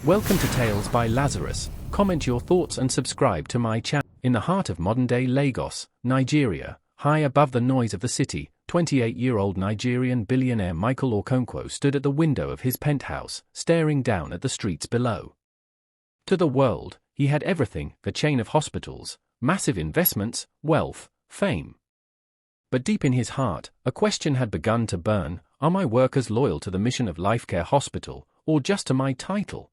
Welcome to Tales by Lazarus. Comment your thoughts and subscribe to my channel. In the heart of modern-day Lagos, Nigeria, high above the noise of the city, 28-year-old Nigerian billionaire Michael Okonkwo stood at the window of his penthouse, staring down at the streets below. To the world, he had everything: a chain of hospitals, massive investments, wealth, fame. But deep in his heart, a question had begun to burn: are my workers loyal to the mission of Lifecare Hospital, or just to my title?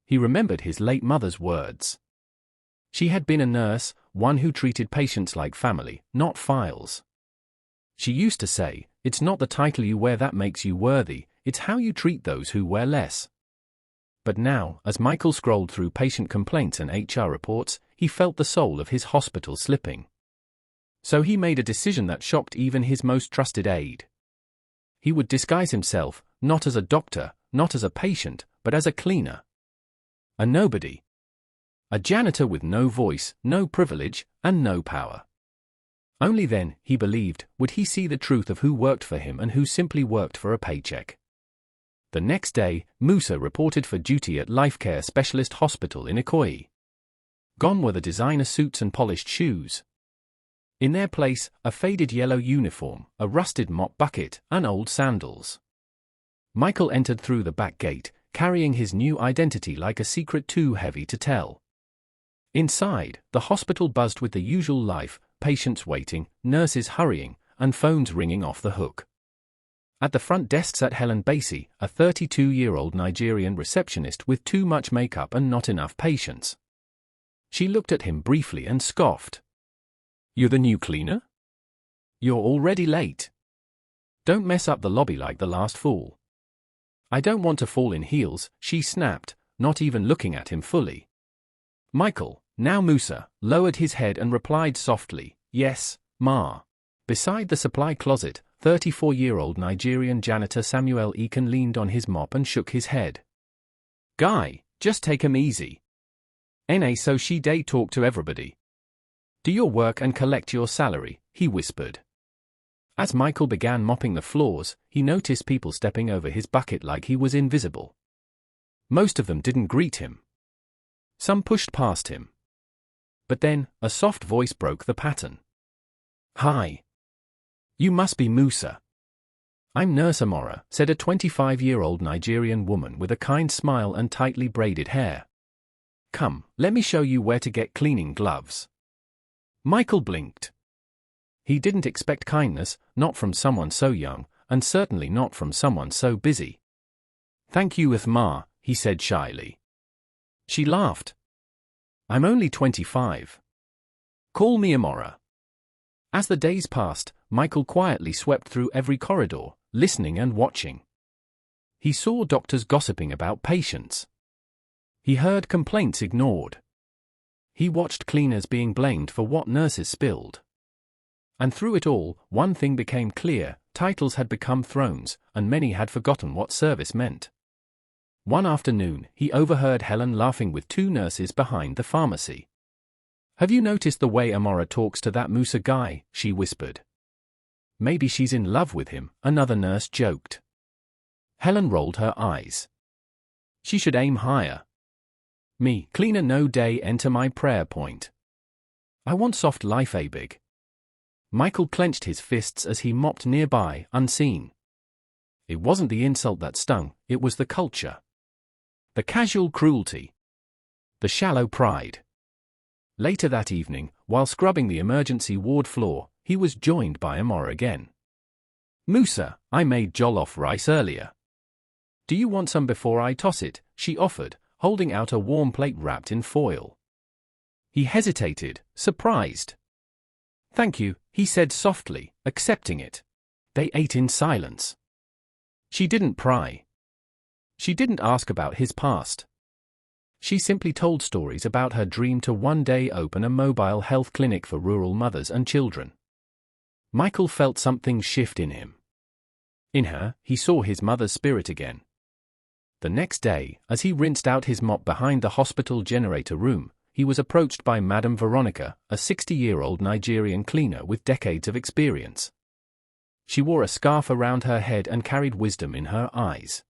He remembered his late mother's words. She had been a nurse, one who treated patients like family, not files. She used to say, "It's not the title you wear that makes you worthy, it's how you treat those who wear less." But now, as Michael scrolled through patient complaints and HR reports, he felt the soul of his hospital slipping. So he made a decision that shocked even his most trusted aide. He would disguise himself, not as a doctor, not as a patient, but as a cleaner. A nobody. A janitor with no voice, no privilege, and no power. Only then, he believed, would he see the truth of who worked for him and who simply worked for a paycheck. The next day, Musa reported for duty at Lifecare Specialist Hospital in Ikoyi. Gone were the designer suits and polished shoes. In their place, a faded yellow uniform, a rusted mop bucket, and old sandals. Michael entered through the back gate, carrying his new identity like a secret too heavy to tell. Inside, the hospital buzzed with the usual life: patients waiting, nurses hurrying, and phones ringing off the hook. At the front desk sat Helen Bassey, a 32-year-old Nigerian receptionist with too much makeup and not enough patience. She looked at him briefly and scoffed. "You're the new cleaner? You're already late. Don't mess up the lobby like the last fool." "I don't want to fall in heels," she snapped, not even looking at him fully. Michael, now Musa, lowered his head and replied softly, "Yes, Ma." Beside the supply closet, 34-year-old Nigerian janitor Samuel Ekan leaned on his mop and shook his head. "Guy, just take 'em easy. So she day talk to everybody. Do your work and collect your salary," he whispered. As Michael began mopping the floors, he noticed people stepping over his bucket like he was invisible. Most of them didn't greet him. Some pushed past him. But then, a soft voice broke the pattern. "Hi. You must be Musa." "I'm Nurse Amora," said a 25-year-old Nigerian woman with a kind smile and tightly braided hair. "Come, let me show you where to get cleaning gloves." Michael blinked. He didn't expect kindness, not from someone so young, and certainly not from someone so busy. "Thank you, Ma," he said shyly. She laughed. "I'm only 25. Call me Amora." As the days passed, Michael quietly swept through every corridor, listening and watching. He saw doctors gossiping about patients. He heard complaints ignored. He watched cleaners being blamed for what nurses spilled. And through it all, one thing became clear: titles had become thrones, and many had forgotten what service meant. One afternoon, he overheard Helen laughing with two nurses behind the pharmacy. "Have you noticed the way Amora talks to that Musa guy?" she whispered. "Maybe she's in love with him," another nurse joked. Helen rolled her eyes. "She should aim higher. Me, cleaner no day enter my prayer point. I want soft life big." Michael clenched his fists as he mopped nearby, unseen. It wasn't the insult that stung, it was the culture. The casual cruelty. The shallow pride. Later that evening, while scrubbing the emergency ward floor, he was joined by Amora again. "Musa, I made jollof rice earlier. Do you want some before I toss it?" she offered, holding out a warm plate wrapped in foil. He hesitated, surprised. "Thank you," he said softly, accepting it. They ate in silence. She didn't pry. She didn't ask about his past. She simply told stories about her dream to one day open a mobile health clinic for rural mothers and children. Michael felt something shift in him. In her, he saw his mother's spirit again. The next day, as he rinsed out his mop behind the hospital generator room, he was approached by Madame Veronica, a 60-year-old Nigerian cleaner with decades of experience. She wore a scarf around her head and carried wisdom in her eyes.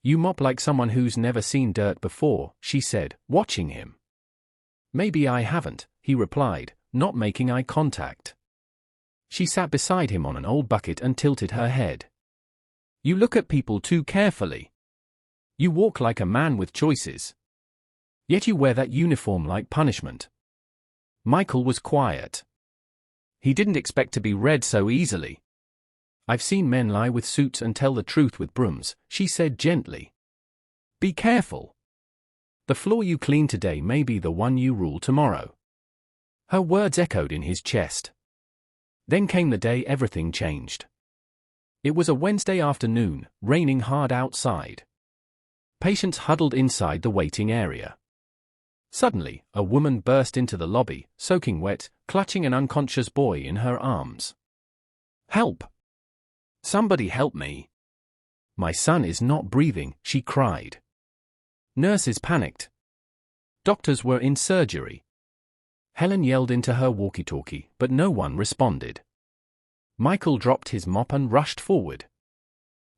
You mop like someone who's never seen dirt before, she said, watching him. Maybe I haven't, he replied, not making eye contact. She sat beside him on an old bucket and tilted her head. You look at people too carefully. You walk like a man with choices. Yet you wear that uniform like punishment. Michael was quiet. He didn't expect to be read so easily. I've seen men lie with suits and tell the truth with brooms, she said gently. Be careful. The floor you clean today may be the one you rule tomorrow. Her words echoed in his chest. Then came the day everything changed. It was a Wednesday afternoon, raining hard outside. Patients huddled inside the waiting area. Suddenly, a woman burst into the lobby, soaking wet, clutching an unconscious boy in her arms. Help! Somebody help me! My son is not breathing, she cried. Nurses panicked. Doctors were in surgery. Helen yelled into her walkie-talkie, but no one responded. Michael dropped his mop and rushed forward.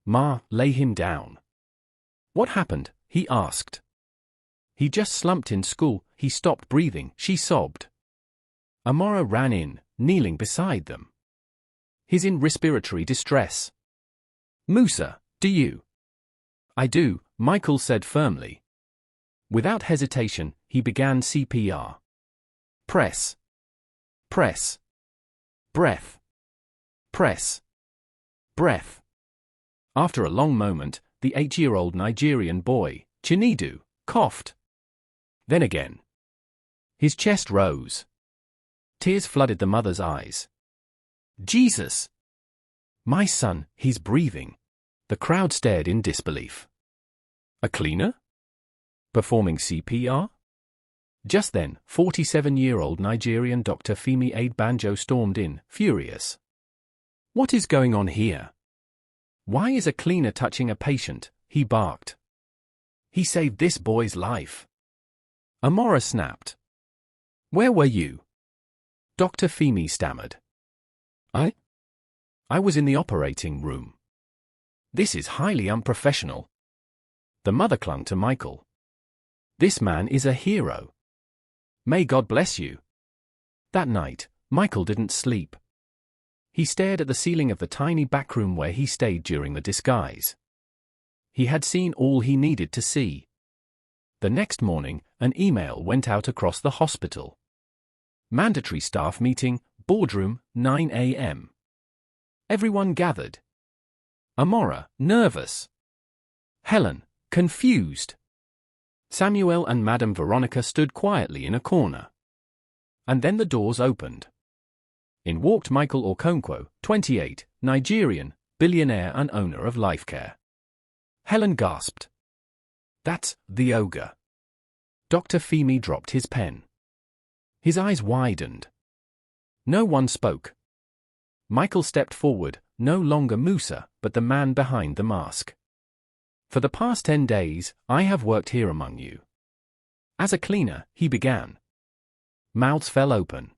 Ma, lay him down. What happened? He asked. He just slumped in school, he stopped breathing, she sobbed. Amora ran in, kneeling beside them. He's in respiratory distress. Musa, do you? I do, Michael said firmly. Without hesitation, he began CPR. Press. Press. Breath. Press. Breath. After a long moment, the 8-year-old Nigerian boy, Chinedu, coughed. Then again. His chest rose. Tears flooded the mother's eyes. Jesus! My son, he's breathing. The crowd stared in disbelief. A cleaner? Performing CPR? Just then, 47-year-old Nigerian Dr. Femi Adebanjo stormed in, furious. What is going on here? Why is a cleaner touching a patient? He barked. He saved this boy's life. Amora snapped. Where were you? Dr. Femi stammered. I was in the operating room. This is highly unprofessional. The mother clung to Michael. This man is a hero. May God bless you. That night, Michael didn't sleep. He stared at the ceiling of the tiny backroom where he stayed during the disguise. He had seen all he needed to see. The next morning, an email went out across the hospital. Mandatory staff meeting, boardroom, 9 a.m. Everyone gathered. Amora, nervous. Helen, confused. Samuel and Madame Veronica stood quietly in a corner. And then the doors opened. In walked Michael Okonkwo, 28, Nigerian, billionaire and owner of Lifecare. Helen gasped. That's the ogre. Dr. Femi dropped his pen. His eyes widened. No one spoke. Michael stepped forward, no longer Musa, but the man behind the mask. For the past 10 days, I have worked here among you. As a cleaner, he began. Mouths fell open.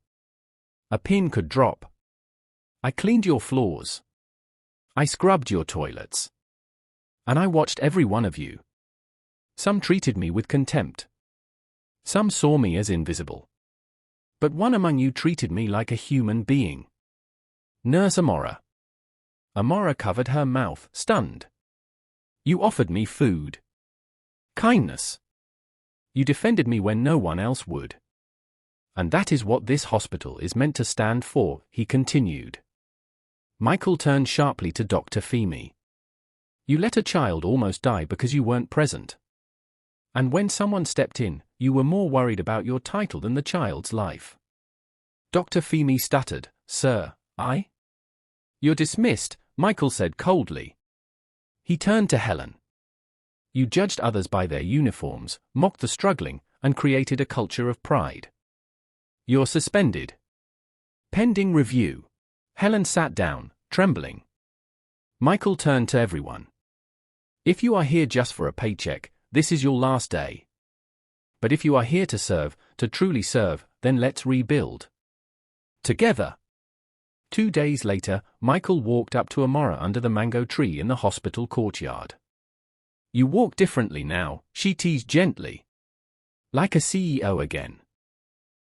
A pin could drop. I cleaned your floors. I scrubbed your toilets. And I watched every one of you. Some treated me with contempt. Some saw me as invisible. But one among you treated me like a human being. Nurse Amora. Amora covered her mouth, stunned. You offered me food. Kindness. You defended me when no one else would. And that is what this hospital is meant to stand for, he continued. Michael turned sharply to Dr. Femi. You let a child almost die because you weren't present. And when someone stepped in, you were more worried about your title than the child's life. Dr. Femi stuttered, Sir, I? You're dismissed, Michael said coldly. He turned to Helen. You judged others by their uniforms, mocked the struggling, and created a culture of pride. You're suspended. Pending review. Helen sat down, trembling. Michael turned to everyone. If you are here just for a paycheck, this is your last day. But if you are here to serve, to truly serve, then let's rebuild. Together. 2 days later, Michael walked up to Amora under the mango tree in the hospital courtyard. You walk differently now, she teased gently. Like a CEO again.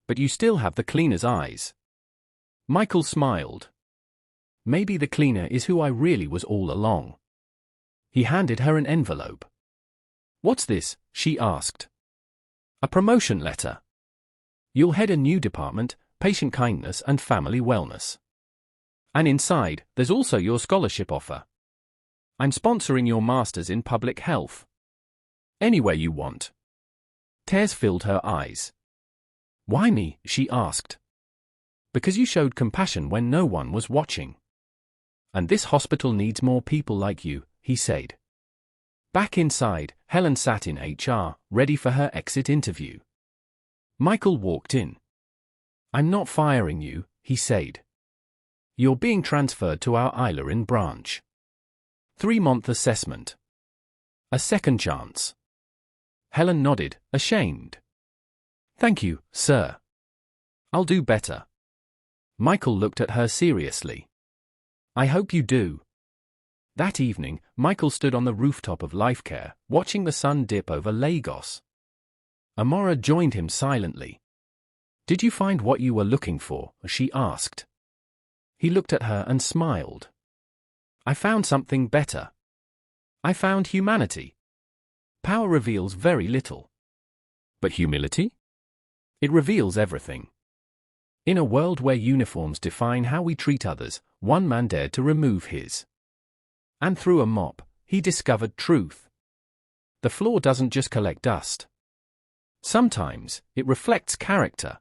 But you still have the cleaner's eyes. Michael smiled. Maybe the cleaner is who I really was all along. He handed her an envelope. What's this? She asked. A promotion letter. You'll head a new department, patient kindness and family wellness. And inside, there's also your scholarship offer. I'm sponsoring your master's in public health. Anywhere you want. Tears filled her eyes. Why me? She asked. Because you showed compassion when no one was watching. And this hospital needs more people like you, he said. Back inside, Helen sat in HR, ready for her exit interview. Michael walked in. I'm not firing you, he said. You're being transferred to our Eilerin branch. 3-month assessment. A second chance. Helen nodded, ashamed. Thank you, sir. I'll do better. Michael looked at her seriously. I hope you do. That evening, Michael stood on the rooftop of Lifecare, watching the sun dip over Lagos. Amora joined him silently. Did you find what you were looking for? She asked. He looked at her and smiled. I found something better. I found humanity. Power reveals very little. But humility? It reveals everything. In a world where uniforms define how we treat others, one man dared to remove his. And through a mop, he discovered truth. The floor doesn't just collect dust. Sometimes, it reflects character.